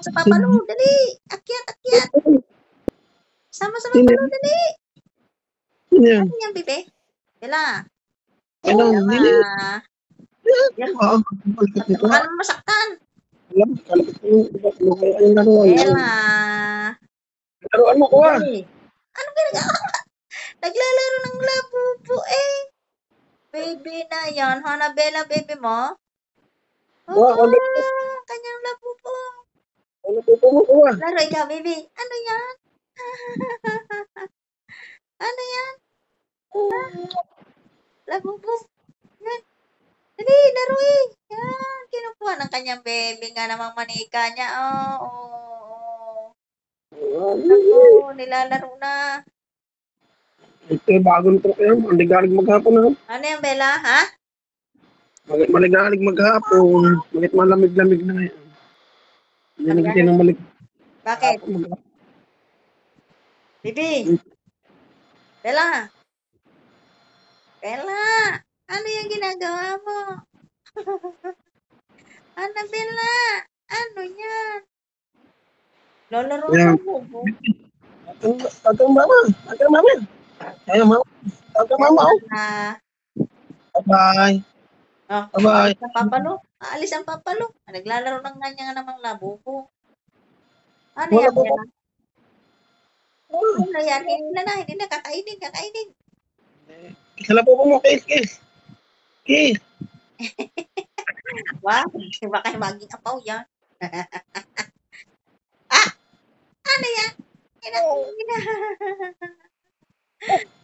sa Papa Lu, dali. Akyat. Sama sa Papa Lu, dali. Sino yan? Ano yan, Bebe? Bella. Ano? Bella. Balikat nito. Baka naman masaktan. Alam, kalapit ko yung iba. Ano kaya yung laruan? Bella. Laruan mo, kuha. Dali. Anong ginagawa? Naglalaro ng labubo eh. Baby na yan. Hana Bella, baby mo? Oo, kanyang labubo. Ano po mo, kuha? Laro ikaw, baby. Ano yan? Ano yan? Labubo. Yan. Dali, laro eh. Yan. Kinukuha ng kanyang baby nga namang manika niya. Oo. Ako, nilalaro na. Ito, bagong truck yan. Maligalig maghapon na. Ano yan, Bella? Ha? Maligalig maghapon. Bakit malamig-lamig na ngayon? Hindi na kasi nang malik. Bakit? Bibi. Bella. Bella. Ano yung ginagawa mo? Ano, Bella? Ano yan? Lolaro Yan. mo po. Atong mama. Ayaw, mama. Atong mama, oh. Bye-bye. Oh, Bye-bye. aalis ang papalo. Aalis ang papalo. Naglalaro ng kanya nga namang labubo. Ano Wala yan, po. Bella? Ano yan? Hindi na. Kakainin. Kala po mo, kiss. Wow, baka maging apaw yan. Ano yan?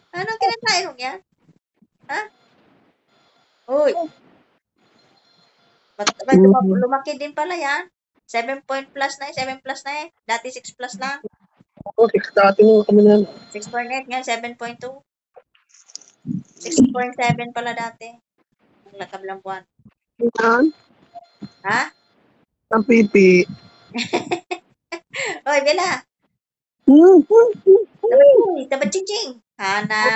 Anong kinakain mo yan? Ha? Uy. Lumaki din pala yan. 7 plus na eh. Dati 6 plus lang. Oo, 6 dati mo kami na. 6.8 ngayon, 7.2. 6.7 pala dati. Ang lakablang buwan. Yan. Ha? Ang pipi. Oy, Bella. Dapat ching. Hana.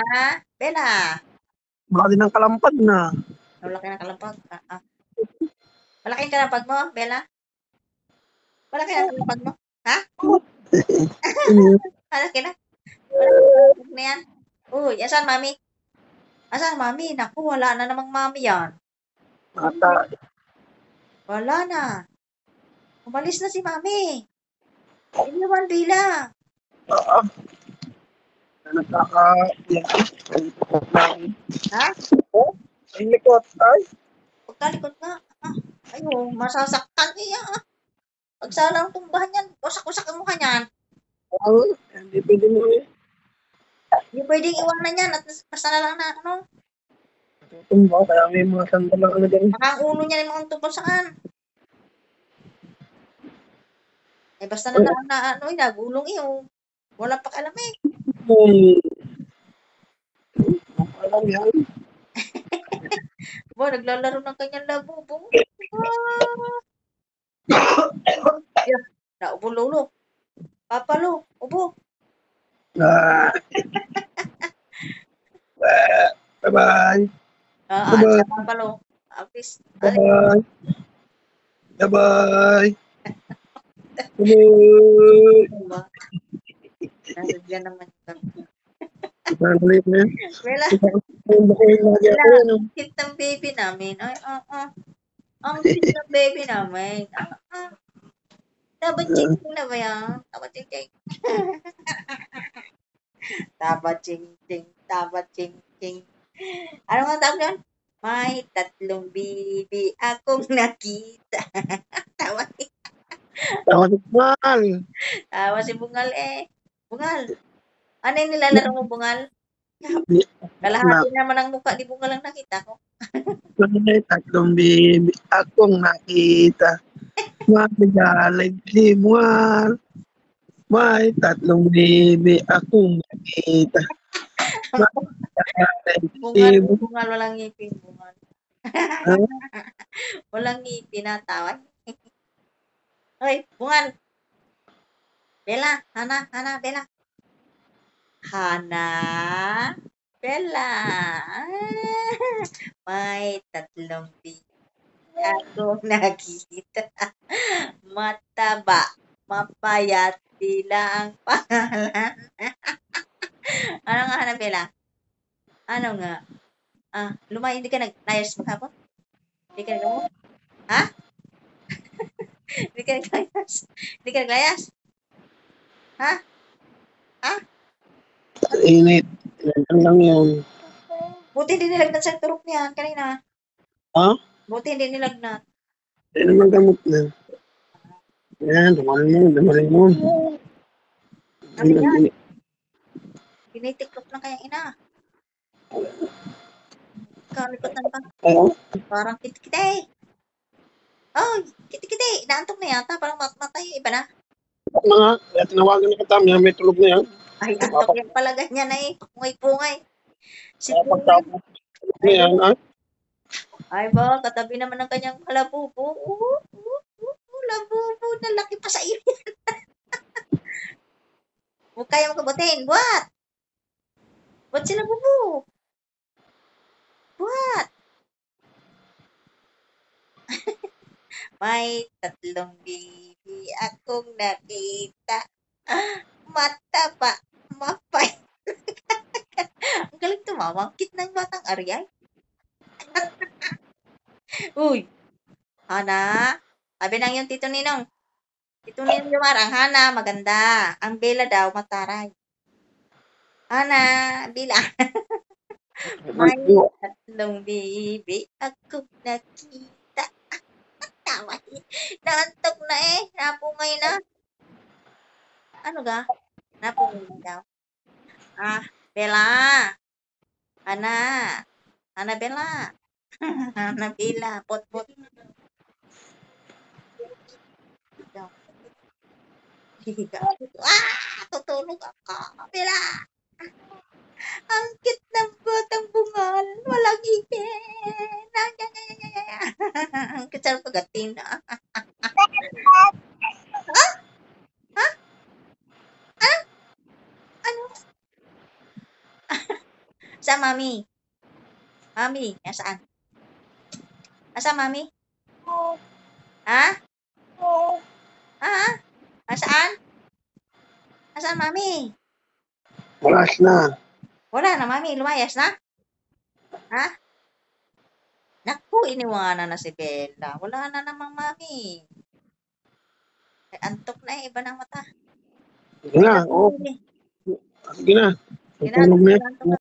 Bella. Baka din ang kalampag na. Malaki na kalampag. Malaki ang kalampag mo, Bella? Malaki na kalampag mo? Ha? Malaki na? Malaki na yan? Uy, asan mami? Naku, wala na namang mami yan. Mata. Wala na. Umalis na si mami. Iniwan Bella. Oo. Yan. Ha? Ay, likot. Ay. Pagkalikot nga. Ayun, masasaktan niya. Pagsalang tumbahan yan, wasak-wasak ang mukha niyan. Oo. Hindi pwede mo eh. Hindi pwedeng iwanan yan at basta na lang na ano. Tumba, kaya may mga sandal lang ano dyan. Baka ang ulo niya yung mga tungkol saan. Eh basta na lang na ano, nagulong iyo. Wala pa alam eh. Alam yan. Bo, naglalaro ng kanyang labubo. Yeah, naubo lolo. Papalo, ubo. Bye-bye. Alis na papalo. Apis. Bye-bye. Bye-bye. Nandiyan naman kami. Ipalit na yan. Wala. Cute ng baby namin. Ay, ang cute ng baby namin. Dapat ching-ching na ba yan? Dapat ching-ching. Dapat ching-ching. Ano nga tawag yan? May 3 baby akong nakita. Tawa si Bungal. Tawa si Bungal eh. Bungal. Ano yung nilalaro mo, Bungal? Kalahati naman ang mukha ni Bungal ang nakita ko. May 3 baby akong nakita. Magaling si Bungal. May 3 baby akong nakita. Bungal, walang ngipin, Bungal. Walang ngipin, natawa. Hoy, Bungal. Bella, Hana, Bella. Hana, Bella. May 3 baby akong nakita. Mataba. Mapayat Bella ang pangalan. Ano nga, Annabella? Ano nga? Hindi ka nag-layas maghapon? Hindi ka nag Ha? Hindi ka naglayas? Hindi ka naglayas? Ha? Ha? Init. Yan lang yan. Buti hindi nilagnat sa turok niyan kanina. Ha? Buti hindi nilagnat. Yan naman gamot na. Yan, dumaling mo. Ano yan? Tinitiklop na kaya ina. Kalikotan pa. Ayaw? Parang kitikite eh. Oh, kitikite. Inaantok na yata. Parang matay. Iba na. Mga, kaya tinawagan ni Katam, may tulog na yan. Ay, antok yan pala ganyan na eh. Pungay-pungay. Si Kaya Pungay. pagtapos, tulog na yan, ha? Ay ba, katabi naman ng kanyang labubo. Labubo na laki pa sa iyo. Huwag kaya makabutin. Buhat! Buhat sila bubo. Buhat! May 3 baby akong nakita. Mataba, mapay. Ang galing tumawa. Ang cute ng batang Aryay. Uy, Hana. Sabi ng yung Tito Ninong. Tito Ninong Yumarang, Hana, maganda. Ang Bella daw, mataray. Hana, Bella. May 3 baby akong nakita. Tawa. Naantok na eh. Napungay na. Ano ga? Napungay na daw. Bella. Hana. Hana Bella. Hana Bella. Pot-pot. Tutulog ako. Bella. Ang cute ng batang bungal. Walang ipin. Ang cute sa pagatin. Ano? Sa mami? Mami, nasaan? Nasaan mami? Ha? Ha? Nasaan? Nasaan mami? Walas na. Wala na mami, lumayas na? Ha? Naku, iniwanan na si Bella. Wala na namang mami. Ay, antok na eh, iba ng mata. Sige na, oo. Sige na. Tutulog na yan. Ginagawa